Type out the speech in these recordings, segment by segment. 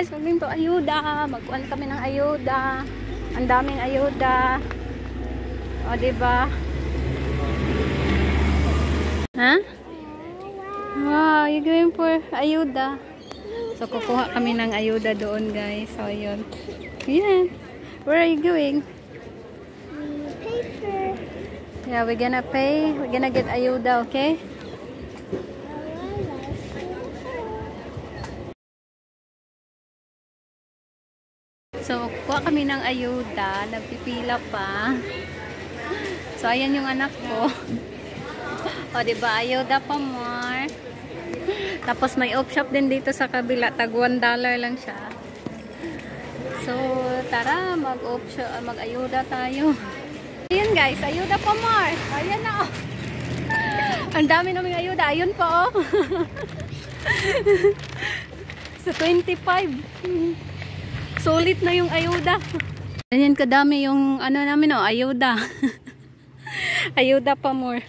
guys, going to ayuda. Magkuhan kami ng ayuda. Ang daming ayuda. O, diba? Ha? Wow, you're going for ayuda. So, kukuha kami ng ayuda doon, guys. So, yun. Yan. Where are you going? Paper. Yeah, we're gonna pay. We're gonna get ayuda, okay? So, kuha kami ng ayuda. Nagpipila pa. So, ayan yung anak ko. O, diba? Ayuda pa more. Tapos, may off shop din dito sa kabila. Tag $1 lang siya. So, tara. Mag-off shop. Mag-ayuda tayo. Ayun, guys. Ayuda pa more. Ayan na, oh. Ang dami naming ayuda. Ayun pa, oh. So, 25. Solid na yung ayuda. Ayan kadami yung ano namin, oh, ayuda. Ayuda pa more.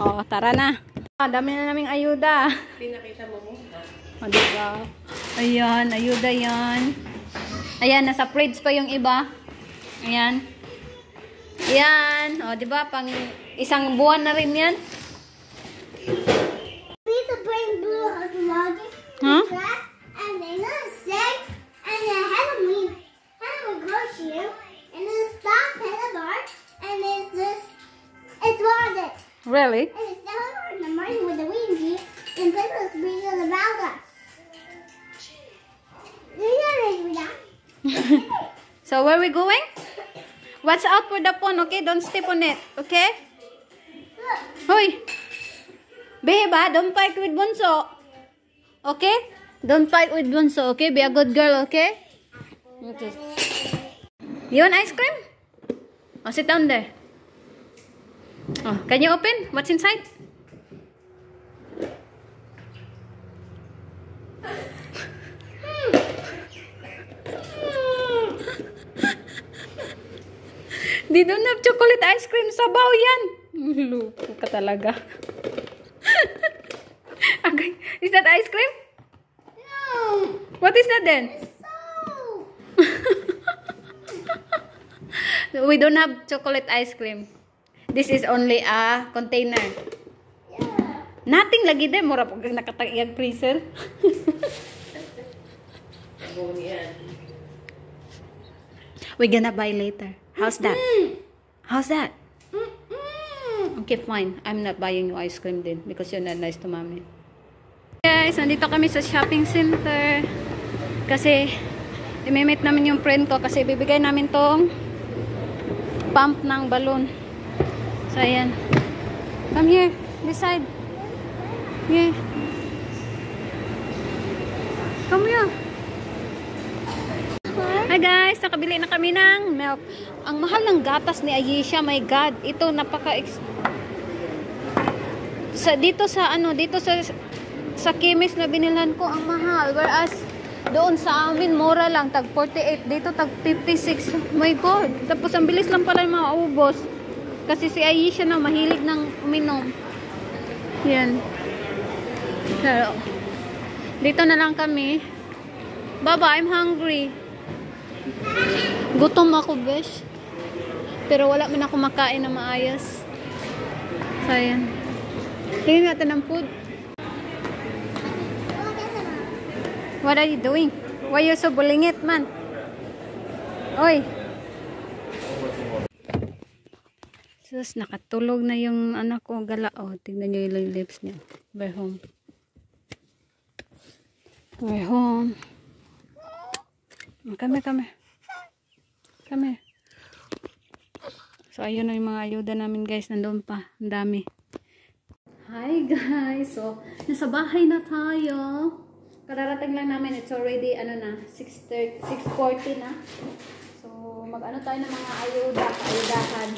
Oh, tara na. Dami na naming ayuda. Pinakita mo mo. O, diba? Ayan, ayuda yan. Ayan, nasa fridge pa yung iba. Ayan. Ayan. O, diba? Pang isang buwan na rin yan. Need to bring blue water. Huh? And then say. And then Halloween goes here, and then stop at the bar, and it's this, it's water. Really? And it's down in the morning with the Ouija, and then it's bringing about us. So, where are we going? Watch out for the phone, okay? Don't step on it, okay? Look, Hoy! Behave, ha? Don't fight with Bunso. Okay? Don't fight with Bunso, okay? Be a good girl, okay? Okay. You want ice cream? Oh, sit down there. Oh, can you open? What's inside? They don't have chocolate ice cream. Sabaw yan. Lupo ka talaga. Okay. Is that ice cream? no, What is that then? so. We don't have chocolate ice cream. This is only a container. Yeah. Nothing lagi din. Mura po nakatagiyag freezer. We're gonna buy later. How's that? How's that? Okay, fine. I'm not buying you ice cream din because you're not nice to mommy. Guys, nandito kami sa shopping center. Kasi, i-meet namin yung friend ko kasi bibigay namin tong pump ng balloon. So, ayan. Come here. This side. Yeah. Come here. Hi guys, nakabili na kami ng milk. Ang mahal ng gatas ni Ayesha, my God. Ito dito sa chemist na binilhan ko ang mahal. Whereas doon sa amin mura lang, tag 48, dito tag 56. My God. Tapos ang bilis lang pala maubos. Kasi si Ayesha na mahilig ng uminom. Yan. Pero dito na lang kami. Baba, I'm hungry. Gutom ako, besh. Pero wala man ako makain na maayos. So, ayan. Tingnan natin ang food. What are you doing? Why you so bullying it, man? Oy. Sus, nakatulog na yung anak ko. Gala. Oh, tingnan nyo yung lips niya. We're home. We're home. Come here. Come here. So, ayun na yung mga ayuda namin, guys. Nandun pa. Ang dami. Hi, guys. So, nasa bahay na tayo. Kararating lang namin. It's already, 6:40 na. So, mag-ano tayo ng mga ayudahan.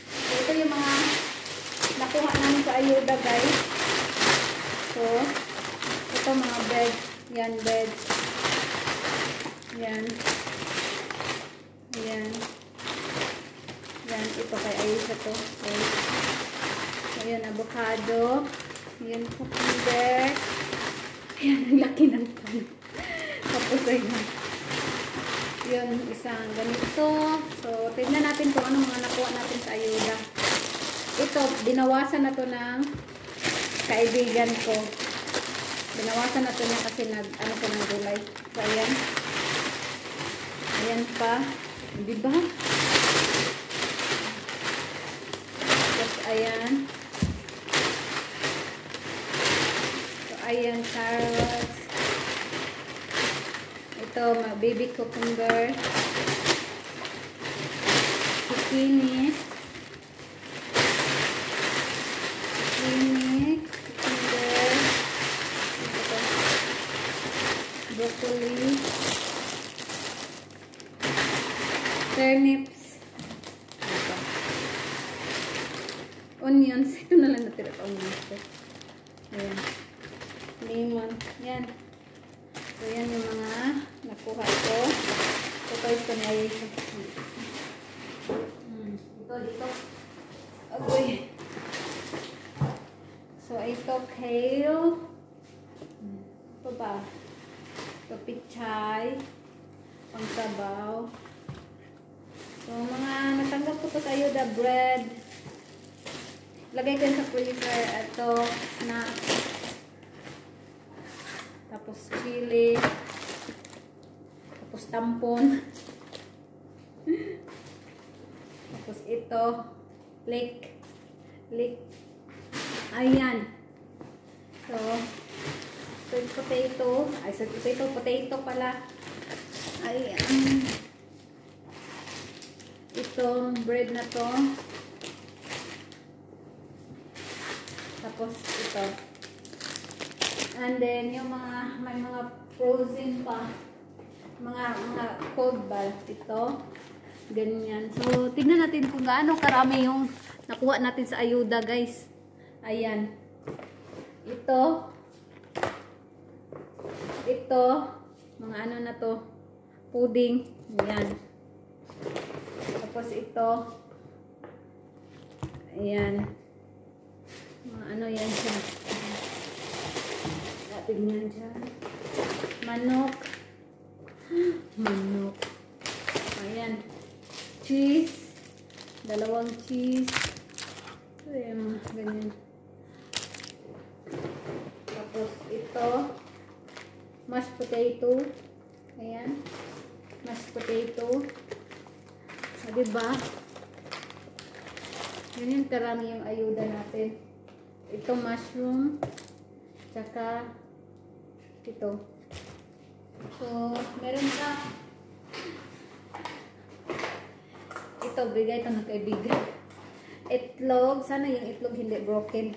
So, ito yung mga nakuha namin sa ayuda, guys. So, ito mga bed. Yan, bed. Yan. Ayan. Yan. Ito kay Ayesha to. Okay. Ayan, avocado. Ayan, cucumber. Ayan, ang laki ng pan. Tapos ayun. Yun, isang ganito. So, tignan natin kung ano mga nakuha natin sa ayuda. Ito, binawasan na to ng kaibigan ko. Binawasan na to niya kasi ano ko ng gulay. So, ayan. Ayan pa. Diba? Tapos, ayan. So, ayan, carrots. Ito, baby cucumber. Zucchini. Cucumber. Ito. Broccoli. Turnips. Ito. Onions. Ito na lang natira sa onions. Ayan. Lemon. Yan. So, yan yung mga nakuha ko. Ito ko na ito. Dito. Okay. So, ito kale. Ito ba? Ito pichay. Pangsabaw. So, mga natanggap ko sa ayuda, bread. Lagay ko yun sa freezer. Ito, snacks. Tapos chili. Tapos tampon. Tapos ito, lake. Ayan. So, sweet potato. Ay, sweet potato pala. Ayan. Itong bread na to. Tapos ito. And then, yung may mga frozen pa. Mga cold bar. Ito. Ganyan. So, tignan natin kung gaano karami yung nakuha natin sa ayuda, guys. Ayan. Ito. Mga ano na to. Pudding. Ayan. Tapos ito. Ayan. Mga ano yan siya. Tignan dyan. Manok. Ayan. Cheese. 2 cheese. Ayan, ganyan. Tapos ito. Mashed potato. Ayan. Mashed potato. O, diba? Ganyan karami yung ayuda natin. Ito mushroom. Tsaka ito. So, meron ka. Ito, bigay ito ng kaibigan. Itlog. Sana yung itlog hindi broken.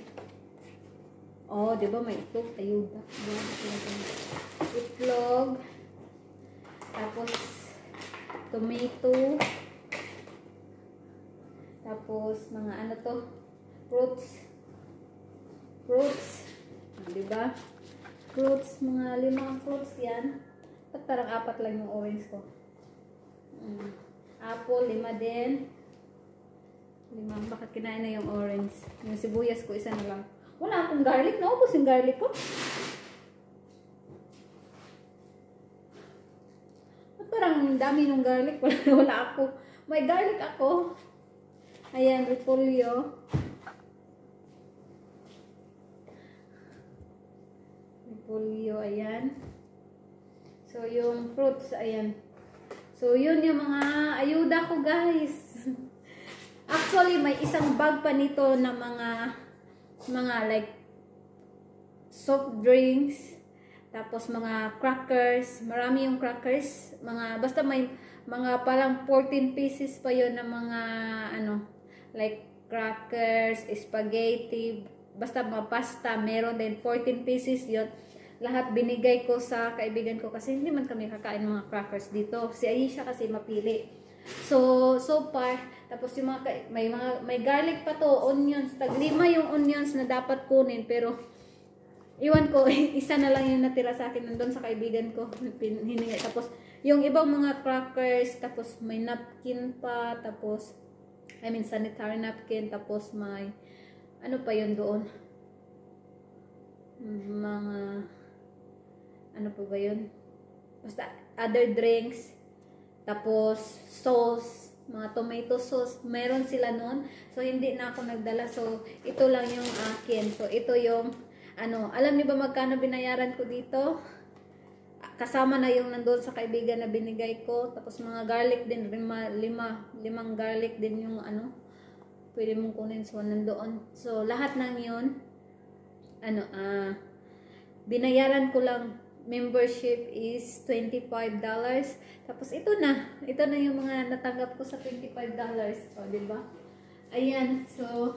Oh, di ba may itlog? Ayuda. Itlog. Tapos, tomato. Tapos, mga ano to? Fruits. Di ba? Fruits. Mga 5 fruits yan. At parang 4 lang yung orange ko. Apple, 5 din. 5. Bakit kinain na yung orange? Yung sibuyas ko, 1 na lang. Wala akong garlic. Naubos yung garlic ko. At parang dami ng garlic. Wala ako. May garlic ako. Ayan, repolyo. Ayan. So, yung fruits, ayan. So, yun yung mga ayuda ko, guys. Actually, may isang bag pa nito na mga like soft drinks, tapos mga crackers. Marami yung crackers. Basta may mga parang 14 pieces pa yun na mga ano, like crackers, spaghetti, basta mga pasta, meron din 14 pieces yun. Lahat binigay ko sa kaibigan ko kasi hindi man kami kakain ng mga crackers dito. Si Aisha kasi mapili. So far, tapos yung may garlic pa to, onions. Tag 5 yung onions na dapat kunin, pero iwan ko, 1 na lang yung natira sa akin nandun sa kaibigan ko. Hiningi. Tapos yung ibang mga crackers, tapos may napkin pa, tapos sanitary napkin, tapos may ano pa yun doon? Mga ano pa ba yun? basta other drinks, tapos sauce, mga tomato sauce, meron sila nun. So, hindi na ako nagdala. So, ito lang yung akin. So, ito yung, alam niyo ba magkano binayaran ko dito? Kasama na yung nandoon sa kaibigan na binigay ko. Tapos, mga garlic din, limang garlic din yung pwede mong kunin. So, nandoon. So, lahat ng yun, binayaran ko lang. Membership is $25. Tapos ito na yung mga natanggap ko sa $25. O, diba? Ayan. So,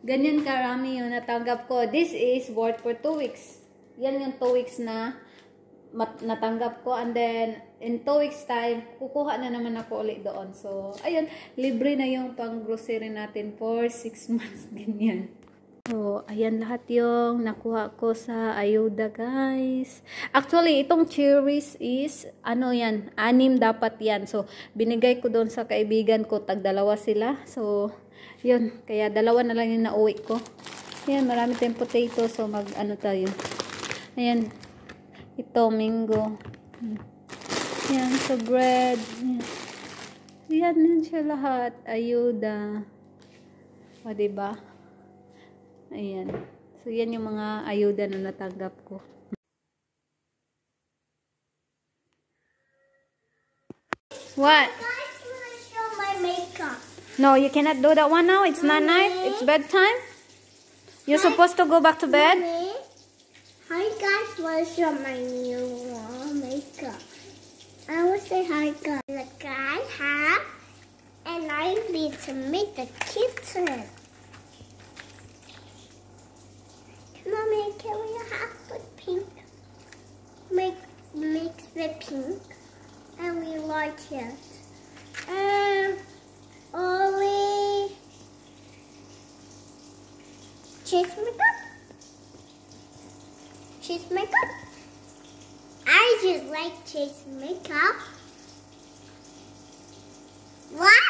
ganyan karami yung natanggap ko. This is worth for 2 weeks. Yan yung 2 weeks na natanggap ko. And then, in 2 weeks time, kukuha na naman ako ulit doon. So, ayun. Libre na yung pang grocery natin for 6 months. Ganyan. So, ayan lahat yung nakuha ko sa ayuda, guys. Actually, itong cherries is, yan, 6 dapat yan. So, binigay ko doon sa kaibigan ko, tag-2 sila. So, yun, kaya 2 na lang yung nauwi ko. Ayan, marami tayong potato. So, tayo. Ayan, ito, mango. Ayan, so bread. Ayan, yan siya lahat. Ayuda. O, diba? Ayan. So, yan yung mga ayuda na natanggap ko. What? Guys, I'm gonna show my makeup. No, you cannot do that one now. It's not night. It's bedtime. You're supposed to go back to bed. Mommy, hi guys, wanna show my new makeup. I will say hi guys. Look, I have, and I need to make the kitchen. Mommy, can we have the pink? Mix the pink, and we like it. Only cheese makeup. Cheese makeup. I just like cheese makeup. What?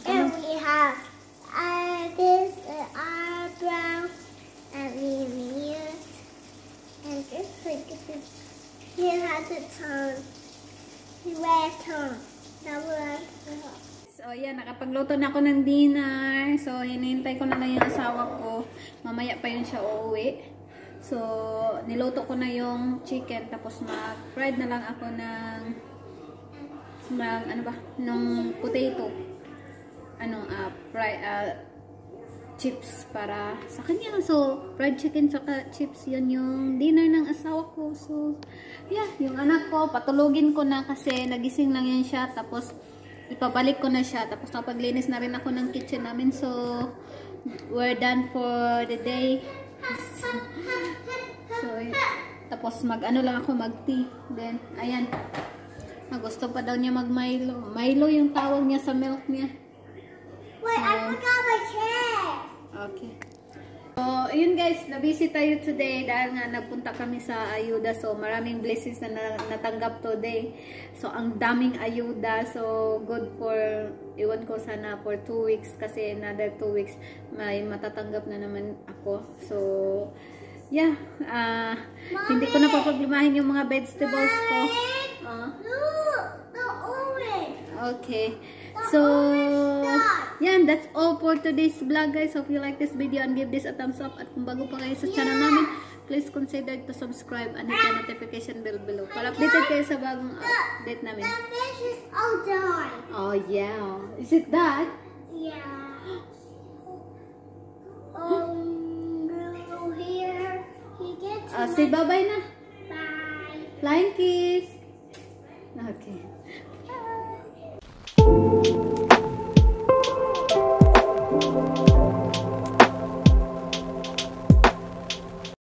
And we have this eyebrow, and we use, and just like this. Here has the tongue. Red tongue. That was So, ayan, nakapagluto na ako ng dinner. So, hinihintay ko na lang yung asawa ko. Mamaya pa yun siya uuwi. So, niluto ko na yung chicken. Tapos, mag-fried na lang ako ng potato. Chips para sa kanya. So, fried chicken saka chips, yun yung dinner ng asawa ko. So, yeah, yung anak ko, patulogin ko na kasi nagising lang yan siya. Tapos, ipabalik ko na siya. Tapos, napaglinis na rin ako ng kitchen namin. So, we're done for the day. So, tapos, lang ako, mag-tea. Then, ayan. Gusto pa daw niya mag-Milo. Milo yung tawag niya sa milk niya. Wait, I forgot my chair. Okay. So, yun guys, na-busy tayo today dahil nga nagpunta kami sa ayuda. So, maraming blessings na natanggap today. So, ang daming ayuda. So, good for, iwan ko sana for 2 weeks kasi another 2 weeks may matatanggap na naman ako. So, yeah. Hindi ko na papaglimahin yung mga vegetables ko. Look, the orange. Okay. So, yeah, that's all for today's vlog, guys. Hope you like this video and give this a thumbs up. At kung bago pa kayo sa channel namin, please consider to subscribe and hit the notification bell below para updated kayo sa bagong update namin. The fish is all done. Oh, yeah. Is it that? Yeah. Here. He gets Say bye-bye na. Bye. Flying kiss. Okay.